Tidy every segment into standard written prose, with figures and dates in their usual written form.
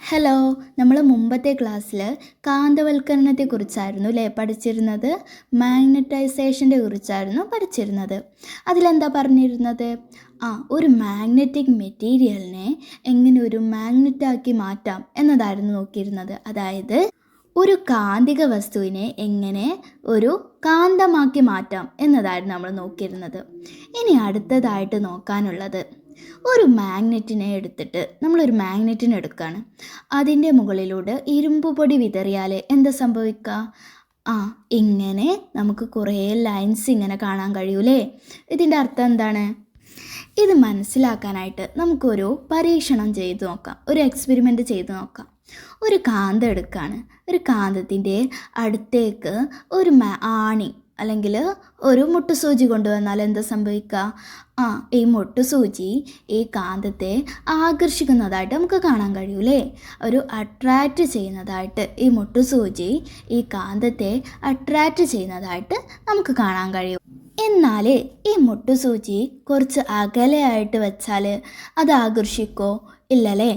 Hello, നമ്മൾ മുമ്പത്തെ ക്ലാസ്സിൽ കാന്തവൽക്കരണത്തെക്കുറിച്ചായിരുന്നു അല്ലേ പഠിച്ചിരുന്നത്. മാഗ്നറ്റൈസേഷൻ്റെ കുറിച്ചായിരുന്നു പഠിച്ചിരുന്നത്. അതിലെന്താ പറഞ്ഞിരുന്നത്? ഒരു മാഗ്നറ്റിക് മെറ്റീരിയലിനെ എങ്ങനെ ഒരു മാഗ്നറ്റാക്കി മാറ്റാം എന്നതായിരുന്നു നോക്കിയിരുന്നത്. അതായത് ഒരു കാന്തിക വസ്തുവിനെ എങ്ങനെ ഒരു കാന്തമാക്കി മാറ്റാം എന്നതായിരുന്നു നമ്മൾ നോക്കിയിരുന്നത്. ഇനി അടുത്തതായിട്ട് നോക്കാനുള്ളത്, ഒരു മാഗ്നറ്റിനെ എടുത്തിട്ട് നമ്മളൊരു മാഗ്നറ്റിനെ എടുക്കുകയാണ്. അതിൻ്റെ മുകളിലൂടെ ഇരുമ്പ് പൊടി വിതറിയാൽ എന്താ സംഭവിക്കുക? ഇങ്ങനെ നമുക്ക് കുറേ ലൈൻസ് ഇങ്ങനെ കാണാൻ കഴിയൂലേ. ഇതിൻ്റെ അർത്ഥം എന്താണ്? ഇത് മനസ്സിലാക്കാനായിട്ട് നമുക്കൊരു പരീക്ഷണം ചെയ്ത് നോക്കാം, ഒരു എക്സ്പെരിമെൻ്റ് ചെയ്ത് നോക്കാം. ഒരു കാന്തം എടുക്കുകയാണ്. ഒരു കാന്തത്തിൻ്റെ അടുത്തേക്ക് ഒരു ആണി അല്ലെങ്കിൽ ഒരു മുട്ടുസൂചി കൊണ്ടുവന്നാൽ എന്താ സംഭവിക്കുക? ഈ മുട്ടുസൂചി ഈ കാന്തത്തെ ആകർഷിക്കുന്നതായിട്ട് നമുക്ക് കാണാൻ കഴിയൂലേ. ഒരു അട്രാക്റ്റ് ചെയ്യുന്നതായിട്ട് ഈ മുട്ടുസൂചി ഈ കാന്തത്തെ അട്രാക്റ്റ് ചെയ്യുന്നതായിട്ട് നമുക്ക് കാണാൻ കഴിയും. എന്നാൽ ഈ മുട്ടുസൂചി കുറച്ച് അകലെയായിട്ട് വെച്ചാൽ അത് ആകർഷിക്കോ? ഇല്ലല്ലേ.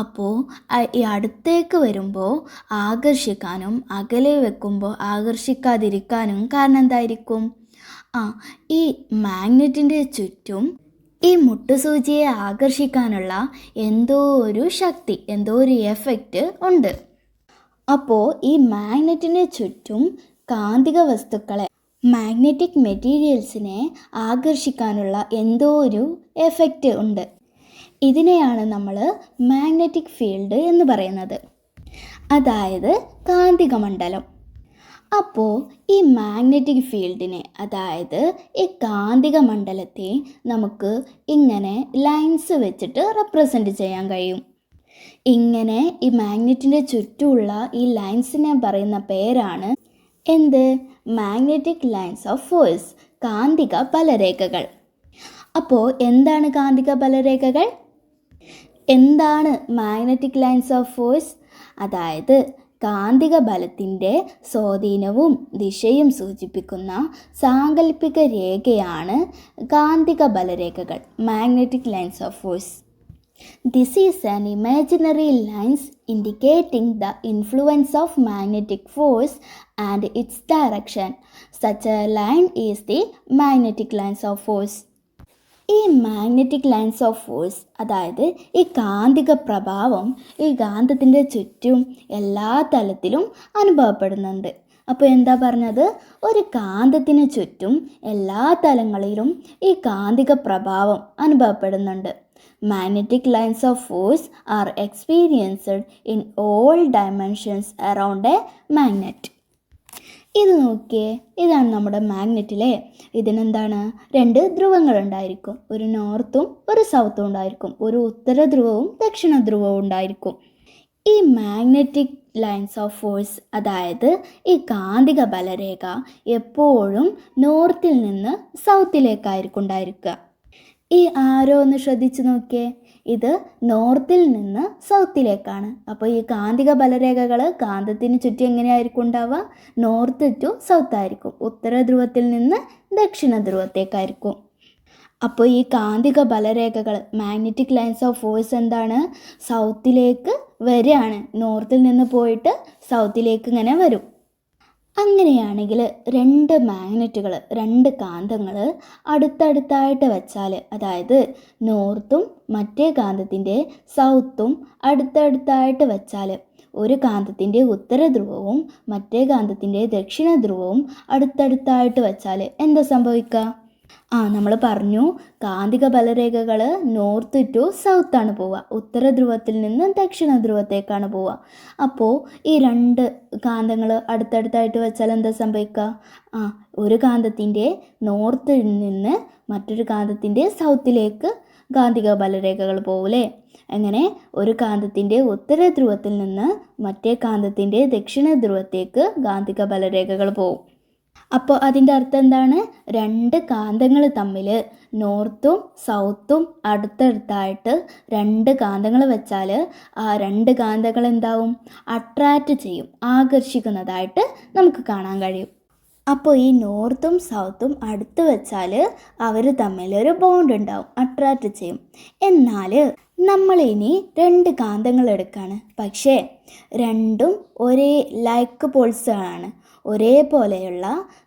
അപ്പോൾ ഈ അടുത്തേക്ക് വരുമ്പോൾ ആകർഷിക്കാനും അകലെ വെക്കുമ്പോൾ ആകർഷിക്കാതിരിക്കാനും കാരണം എന്തായിരിക്കും? ഈ മാഗ്നറ്റിൻ്റെ ചുറ്റും ഈ മുട്ടുസൂചിയെ ആകർഷിക്കാനുള്ള എന്തോ ഒരു ശക്തി, എന്തോ ഒരു എഫക്റ്റ് ഉണ്ട്. അപ്പോൾ ഈ മാഗ്നറ്റിന് ചുറ്റും കാന്തിക വസ്തുക്കളെ, മാഗ്നറ്റിക് മെറ്റീരിയൽസിനെ ആകർഷിക്കാനുള്ള എന്തോ ഒരു എഫക്റ്റ് ഉണ്ട്. ഇതിനെയാണ് നമ്മൾ മാഗ്നറ്റിക് ഫീൽഡ് എന്ന് പറയുന്നത്, അതായത് കാന്തിക മണ്ഡലം. അപ്പോൾ ഈ മാഗ്നറ്റിക് ഫീൽഡിനെ, അതായത് ഈ കാന്തിക മണ്ഡലത്തെ നമുക്ക് ഇങ്ങനെ ലൈൻസ് വെച്ചിട്ട് റെപ്രസെൻ്റ് ചെയ്യാൻ കഴിയും. ഇങ്ങനെ ഈ മാഗ്നറ്റിൻ്റെ ചുറ്റുമുള്ള ഈ ലൈൻസിനെ പറയുന്ന പേരാണ് എന്ത്? മാഗ്നറ്റിക് ലൈൻസ് ഓഫ് ഫോഴ്സ്, കാന്തിക ബലരേഖകൾ. അപ്പോൾ എന്താണ് കാന്തിക ബലരേഖകൾ? എന്താണ് മാഗ്നറ്റിക് ലൈൻസ് ഓഫ് ഫോഴ്സ്? അതായത് കാന്തിക ബലത്തിൻ്റെ സ്വാധീനവും ദിശയും സൂചിപ്പിക്കുന്ന സാങ്കല്പിക രേഖയാണ് കാന്തിക ബലരേഖകൾ, magnetic lines of force. This is an imaginary lines indicating the influence of magnetic force and its direction. Such a line is the magnetic lines of force. ഈ മാഗ്നറ്റിക് ലൈൻസ് ഓഫ് ഫോഴ്സ്, അതായത് ഈ കാന്തിക പ്രഭാവം ഈ കാന്തത്തിൻ്റെ ചുറ്റും എല്ലാ തലത്തിലും അനുഭവപ്പെടുന്നുണ്ട്. അപ്പോൾ എന്താ പറഞ്ഞത്? ഒരു കാന്തത്തിന് ചുറ്റും എല്ലാ തലങ്ങളിലും ഈ കാന്തിക പ്രഭാവം അനുഭവപ്പെടുന്നുണ്ട്. Magnetic lines of force are experienced in all dimensions around a magnet. ഇത് നോക്കിയേ, ഇതാണ് നമ്മുടെ മാഗ്നറ്റിലെ. ഇതിനെന്താണ്? 2 ധ്രുവങ്ങൾ ഉണ്ടായിരിക്കും. ഒരു നോർത്തും ഒരു സൗത്തും ഉണ്ടായിരിക്കും. ഒരു ഉത്തര ധ്രുവവും ദക്ഷിണ ധ്രുവവും ഉണ്ടായിരിക്കും. ഈ മാഗ്നറ്റിക് ലൈൻസ് ഓഫ് ഫോഴ്സ്, അതായത് ഈ കാന്തിക ബലരേഖ എപ്പോഴും നോർത്തിൽ നിന്ന് സൗത്തിലേക്കായിരിക്കും ഉണ്ടായിരിക്കുക. ഈ ആരോ ഒന്ന് ശ്രദ്ധിച്ച് നോക്കിയേ, ഇത് നോർത്തിൽ നിന്ന് സൗത്തിലേക്കാണ്. അപ്പോൾ ഈ കാന്തിക ബലരേഖകൾ കാന്തത്തിന് ചുറ്റും എങ്ങനെയായിരിക്കും ഉണ്ടാവുക? നോർത്ത് ടു സൗത്ത് ആയിരിക്കും. ഉത്തര ധ്രുവത്തിൽ നിന്ന് ദക്ഷിണ ധ്രുവത്തേക്കായിരിക്കും. അപ്പോൾ ഈ കാന്തിക ബലരേഖകൾ, മാഗ്നറ്റിക് ലൈൻസ് ഓഫ് ഫോഴ്സ് എന്താണ്? സൗത്തിലേക്ക് വരികയാണ്. നോർത്തിൽ നിന്ന് പോയിട്ട് സൗത്തിലേക്ക് ഇങ്ങനെ വരും. അങ്ങനെയാണെങ്കിൽ 2 മാഗ്നറ്റുകൾ, 2 കാന്തങ്ങൾ അടുത്തടുത്തായിട്ട് വെച്ചാൽ, അതായത് നോർത്തും മറ്റേ കാന്തത്തിൻ്റെ സൗത്തും അടുത്തടുത്തായിട്ട് വെച്ചാൽ, ഒരു കാന്തത്തിൻ്റെ ഉത്തര ധ്രുവവും മറ്റേ കാന്തത്തിൻ്റെ ദക്ഷിണ ധ്രുവവും അടുത്തടുത്തായിട്ട് വെച്ചാൽ എന്താ സംഭവിക്കുക? നമ്മൾ പറഞ്ഞു കാന്തിക ബലരേഖകൾ നോർത്ത് ടു സൗത്താണ് പോവുക, ഉത്തര ധ്രുവത്തിൽ നിന്ന് ദക്ഷിണ ധ്രുവത്തേക്കാണ് പോവുക. അപ്പോൾ ഈ 2 കാന്തങ്ങൾ അടുത്തടുത്തായിട്ട് വെച്ചാൽ എന്താ സംഭവിക്കുക? ഒരു കാന്തത്തിൻ്റെ നോർത്തിൽ നിന്ന് മറ്റൊരു കാന്തത്തിൻ്റെ സൗത്തിലേക്ക് കാന്തിക ബലരേഖകൾ പോകൂലേ. അങ്ങനെ ഒരു കാന്തത്തിൻ്റെ ഉത്തര ധ്രുവത്തിൽ നിന്ന് മറ്റേ കാന്തത്തിൻ്റെ ദക്ഷിണ ധ്രുവത്തേക്ക് കാന്തിക ബലരേഖകൾ പോവും. അപ്പോൾ അതിൻ്റെ അർത്ഥം എന്താണ്? 2 കാന്തങ്ങൾ തമ്മിൽ നോർത്തും സൗത്തും അടുത്തടുത്തായിട്ട് 2 കാന്തങ്ങൾ വെച്ചാൽ ആ 2 കാന്തങ്ങൾ എന്താവും? അട്രാക്റ്റ് ചെയ്യും, ആകർഷിക്കുന്നതായിട്ട് നമുക്ക് കാണാൻ കഴിയും. അപ്പോൾ ഈ നോർത്തും സൗത്തും അടുത്ത് വെച്ചാൽ അവർ തമ്മിലൊരു ബോണ്ട് ഉണ്ടാവും, അട്രാക്റ്റ് ചെയ്യും. എന്നാൽ നമ്മളിനി രണ്ട് കാന്തങ്ങൾ എടുക്കുകയാണ്. പക്ഷേ രണ്ടും ഒരേ ലൈക്ക് പോൾസാണ്. ഒരേപോലെയുള്ള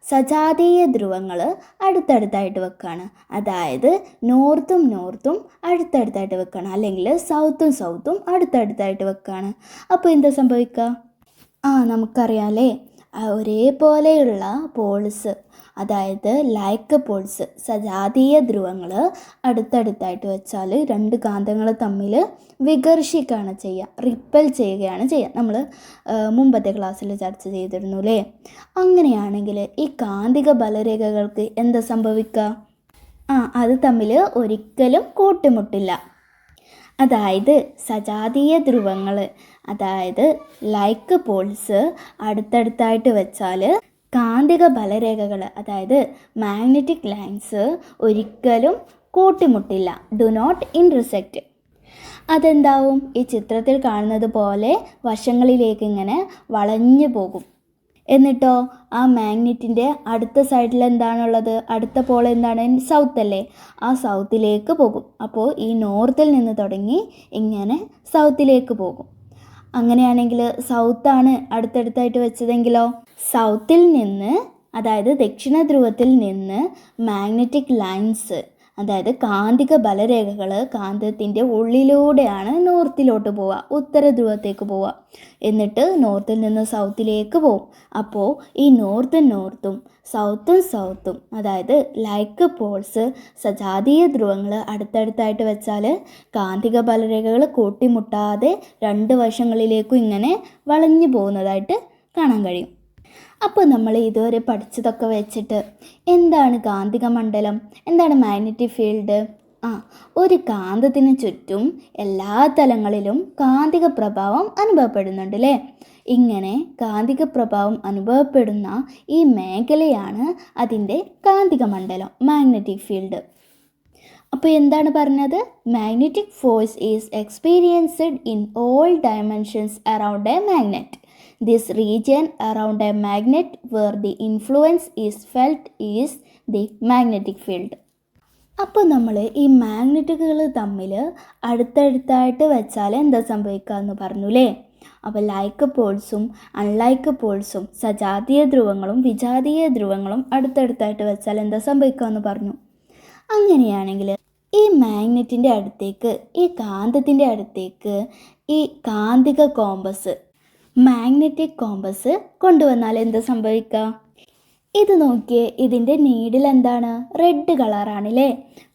സജാതീയ ധ്രുവങ്ങൾ അടുത്തടുത്തായിട്ട് വെക്കുകയാണ്. അതായത് നോർത്തും അടുത്തടുത്തായിട്ട് വെക്കുകയാണ്, അല്ലെങ്കിൽ സൗത്തും അടുത്തടുത്തായിട്ട് വെക്കുകയാണ്. അപ്പോൾ എന്താ സംഭവിക്കുക? നമുക്കറിയാമല്ലേ, ഒരേപോലെയുള്ള പോൾസ്, അതായത് ലൈക്ക് പോൾസ്, സജാതീയ ധ്രുവങ്ങൾ അടുത്തടുത്തായിട്ട് വെച്ചാൽ രണ്ട് കാന്തങ്ങൾ തമ്മിൽ വികർഷിക്കുകയാണ് ചെയ്യുക, റിപ്പൽ ചെയ്യുകയാണ് ചെയ്യുക. നമ്മൾ മുമ്പത്തെ ക്ലാസ്സിൽ ചർച്ച ചെയ്തിരുന്നു അല്ലേ. അങ്ങനെയാണെങ്കിൽ ഈ കാന്തിക ബലരേഖകൾക്ക് എന്താ സംഭവിക്കുക? അത് തമ്മിൽ ഒരിക്കലും കൂട്ടിമുട്ടില്ല. അതായത് സജാതീയ ധ്രുവങ്ങൾ, അതായത് ലൈക്ക് പോൾസ് അടുത്തടുത്തായിട്ട് വെച്ചാൽ കാന്തിക ബലരേഖകൾ, അതായത് മാഗ്നറ്റിക് ലൈൻസ് ഒരിക്കലും കൂട്ടിമുട്ടില്ല, ഡു നോട്ട് ഇൻറ്റർസെക്റ്റ്. അതെന്താവും? ഈ ചിത്രത്തിൽ കാണുന്നത് പോലെ വശങ്ങളിലേക്ക് ഇങ്ങനെ വളഞ്ഞു പോകും. എന്നിട്ടോ ആ മാഗ്നറ്റിൻ്റെ അടുത്ത സൈഡിൽ എന്താണുള്ളത്? അടുത്ത പോൾ എന്താണ്? സൗത്ത് അല്ലേ. ആ സൗത്തിലേക്ക് പോകും. അപ്പോൾ ഈ നോർത്തിൽ നിന്ന് തുടങ്ങി ഇങ്ങനെ സൗത്തിലേക്ക് പോകും. അങ്ങനെയാണെങ്കിൽ സൗത്താണ് അടുത്തടുത്തായിട്ട് വെച്ചതെങ്കിലോ, സൗത്തിൽ നിന്ന്, അതായത് ദക്ഷിണ ധ്രുവത്തിൽ നിന്ന് മാഗ്നറ്റിക് ലൈൻസ്, അതായത് കാന്തിക ബലരേഖകൾ കാന്തത്തിൻ്റെ ഉള്ളിലൂടെയാണ് നോർത്തിലോട്ട് പോവുക, ഉത്തര ധ്രുവത്തേക്ക് പോവുക. എന്നിട്ട് നോർത്തിൽ നിന്ന് സൗത്തിലേക്ക് പോവും. അപ്പോൾ ഈ നോർത്തും സൗത്തും, അതായത് ലൈക്ക് പോൾസ്, സജാതീയ ധ്രുവങ്ങൾ അടുത്തടുത്തായിട്ട് വെച്ചാൽ കാന്തിക ബലരേഖകൾ കൂട്ടിമുട്ടാതെ രണ്ട് വശങ്ങളിലേക്കും ഇങ്ങനെ വളഞ്ഞു പോകുന്നതായിട്ട് കാണാൻ കഴിയും. അപ്പോൾ നമ്മൾ ഇതുവരെ പഠിച്ചതൊക്കെ വെച്ചിട്ട് എന്താണ് കാന്തിക മണ്ഡലം, എന്താണ് മാഗ്നറ്റിക് ഫീൽഡ്? ഒരു കാന്തത്തിന് ചുറ്റും എല്ലാ തലങ്ങളിലും കാന്തിക പ്രഭാവം അനുഭവപ്പെടുന്നുണ്ട് അല്ലേ. ഇങ്ങനെ കാന്തിക പ്രഭാവം അനുഭവപ്പെടുന്ന ഈ മേഖലയാണ് അതിൻ്റെ കാന്തിക മണ്ഡലം, മാഗ്നറ്റിക് ഫീൽഡ്. അപ്പോൾ എന്താണ് പറഞ്ഞത്? Magnetic force is experienced in all dimensions around a magnet. This region around a magnet where the influence is felt is the magnetic field. അപ്പോൾ നമ്മൾ ഈ മാഗ്നറ്റുകൾ തമ്മിൽ അടുത്തടുത്തായിട്ട് വെച്ചാൽ എന്താ സംഭവിക്കുക എന്ന് പറഞ്ഞു അല്ലേ. അപ്പോൾ ലൈക്ക് പോൾസും അൺലൈക്ക് പോൾസും, സജാതീയ ധ്രുവങ്ങളും വിജാതീയ ധ്രുവങ്ങളും അടുത്തടുത്തായിട്ട് വെച്ചാൽ എന്താ സംഭവിക്കുക എന്ന് പറഞ്ഞു. അങ്ങനെയാണെങ്കിൽ ഈ മാഗ്നറ്റിൻ്റെ അടുത്തേക്ക്, ഈ കാന്തത്തിൻ്റെ അടുത്തേക്ക് ഈ കാന്തിക കോമ്പസ്, മാഗ്നറ്റിക് കോമ്പസ് കൊണ്ടുവന്നാൽ എന്താ സംഭവിക്കുക? ഇത് നോക്കിയേ, ഇതിൻ്റെ നീഡിൽ എന്താണ്? റെഡ് കളറാണല്ലേ.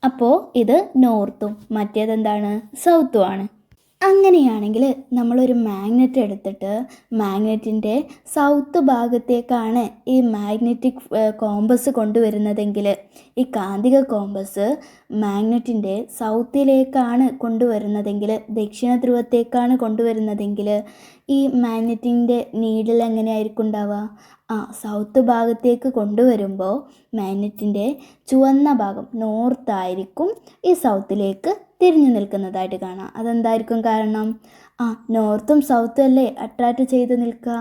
അപ്പോൾ ഇത് നോർത്തും മറ്റേതെന്താണ്? സൗത്തുമാണ്. അങ്ങനെയാണെങ്കിൽ നമ്മളൊരു മാഗ്നറ്റ് എടുത്തിട്ട് മാഗ്നറ്റിൻ്റെ സൗത്ത് ഭാഗത്തേക്കാണ് ഈ മാഗ്നറ്റിക് കോമ്പസ് കൊണ്ടുവരുന്നതെങ്കിൽ, ഈ കാന്തിക കോമ്പസ് മാഗ്നറ്റിൻ്റെ സൗത്തിലേക്കാണ് കൊണ്ടുവരുന്നതെങ്കിൽ, ദക്ഷിണ ധ്രുവത്തേക്കാണ് കൊണ്ടുവരുന്നതെങ്കിൽ ഈ മാഗ്നറ്റിൻ്റെ നീഡിൽ എങ്ങനെയായിരിക്കും ഉണ്ടാവുക? സൗത്ത് ഭാഗത്തേക്ക് കൊണ്ടുവരുമ്പോൾ മാഗ്നറ്റിൻ്റെ ചുവന്ന ഭാഗം നോർത്തായിരിക്കും ഈ സൗത്തിലേക്ക് തിരിഞ്ഞു നിൽക്കുന്നതായിട്ട് കാണാം. അതെന്തായിരിക്കും കാരണം? നോർത്തും സൗത്തും അല്ലേ അട്രാക്റ്റ് ചെയ്ത് നിൽക്കുക.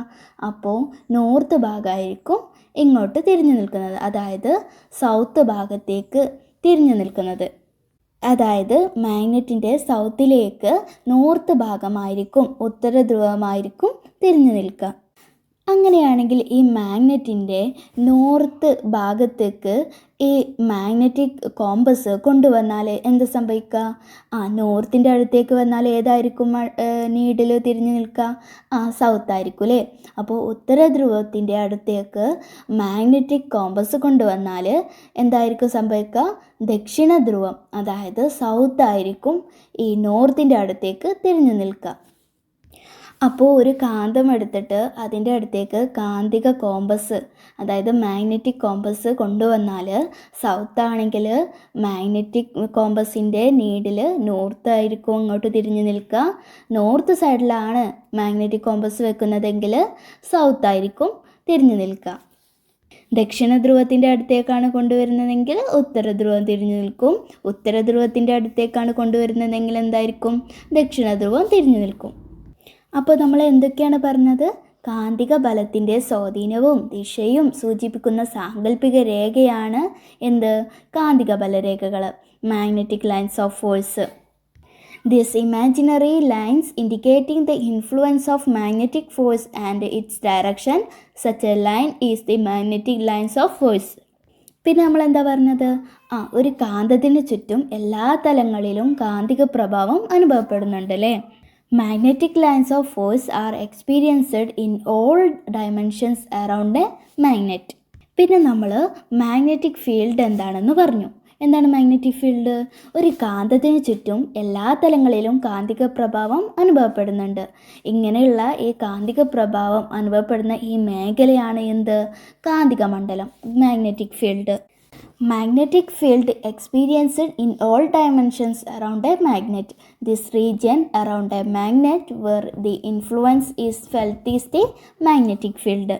അപ്പോൾ നോർത്ത് ഭാഗമായിരിക്കും ഇങ്ങോട്ട് തിരിഞ്ഞു നിൽക്കുന്നത്, അതായത് സൗത്ത് ഭാഗത്തേക്ക് തിരിഞ്ഞു നിൽക്കുന്നത്. അതായത് മാഗ്നറ്റിൻ്റെ സൗത്തിലേക്ക് നോർത്ത് ഭാഗമായിരിക്കും, ഉത്തര ധ്രുവമായിരിക്കും തിരിഞ്ഞു നിൽക്കുക. അങ്ങനെയാണെങ്കിൽ ഈ മാഗ്നറ്റിൻ്റെ നോർത്ത് ഭാഗത്തേക്ക് ഈ മാഗ്നറ്റിക് കോമ്പസ് കൊണ്ടുവന്നാൽ എന്ത് സംഭവിക്കുക? നോർത്തിൻ്റെ അടുത്തേക്ക് വന്നാൽ ഏതായിരിക്കും നീഡിൽ തിരിഞ്ഞു നിൽക്കുക? സൗത്ത് ആയിരിക്കും അല്ലേ. അപ്പോൾ ഉത്തര ധ്രുവത്തിൻ്റെ അടുത്തേക്ക് മാഗ്നറ്റിക് കോമ്പസ് കൊണ്ടുവന്നാൽ എന്തായിരിക്കും സംഭവിക്കുക? ദക്ഷിണ ധ്രുവം, അതായത് സൗത്ത് ആയിരിക്കും ഈ നോർത്തിൻ്റെ അടുത്തേക്ക് തിരിഞ്ഞു നിൽക്കുക. അപ്പോൾ ഒരു കാന്തം എടുത്തിട്ട് അതിൻ്റെ അടുത്തേക്ക് കാന്തിക കോമ്പസ്, അതായത് മാഗ്നറ്റിക് കോമ്പസ് കൊണ്ടുവന്നാൽ സൗത്ത് ആണെങ്കിൽ മാഗ്നറ്റിക് കോമ്പസിൻ്റെ നീഡിൽ നോർത്ത് ആയിരിക്കും അങ്ങോട്ട് തിരിഞ്ഞു നിൽക്കുക. നോർത്ത് സൈഡിലാണ് മാഗ്നറ്റിക് കോമ്പസ് വെക്കുന്നതെങ്കിൽ സൗത്ത് ആയിരിക്കും തിരിഞ്ഞു നിൽക്കുക. ദക്ഷിണ ധ്രുവത്തിൻ്റെ അടുത്തേക്കാണ് കൊണ്ടുവരുന്നതെങ്കിൽ ഉത്തര ധ്രുവം തിരിഞ്ഞു നിൽക്കും. ഉത്തര ധ്രുവത്തിൻ്റെ അടുത്തേക്കാണ് കൊണ്ടുവരുന്നതെങ്കിൽ എന്തായിരിക്കും? ദക്ഷിണ ധ്രുവം തിരിഞ്ഞു നിൽക്കും. അപ്പോൾ നമ്മൾ എന്തൊക്കെയാണ് പറഞ്ഞത്? കാന്തിക ബലത്തിൻ്റെ സ്വാധീനവും ദിശയും സൂചിപ്പിക്കുന്ന സാങ്കല്പിക രേഖയാണ് എന്ത്? കാന്തിക ബലരേഖകൾ, magnetic lines of force. These imaginary lines indicating the influence of magnetic force and its direction. Such a line is the magnetic lines of force. പിന്നെ നമ്മൾ എന്താ പറഞ്ഞത്? ഒരു കാന്തത്തിന് ചുറ്റും എല്ലാ തലങ്ങളിലും കാന്തിക പ്രഭാവം അനുഭവപ്പെടുന്നുണ്ട് അല്ലേ? Magnetic lines of force are experienced in all dimensions around a magnet. പിന്നെ നമ്മൾ മാഗ്നറ്റിക് ഫീൽഡ് എന്താണെന്ന് പറഞ്ഞു. എന്താണ് മാഗ്നറ്റിക് ഫീൽഡ്? ഒരു കാന്തത്തിന് ചുറ്റും എല്ലാ തലങ്ങളിലും കാന്തിക പ്രഭാവം അനുഭവപ്പെടുന്നുണ്ട്. ഇങ്ങനെയുള്ള ഈ കാന്തിക പ്രഭാവം അനുഭവപ്പെടുന്ന ഈ മേഖലയാണ് എന്ത്? കാന്തിക മണ്ഡലം, magnetic field. Magnetic field experienced in all dimensions around a magnet. This region around a magnet where the influence is felt is the magnetic field.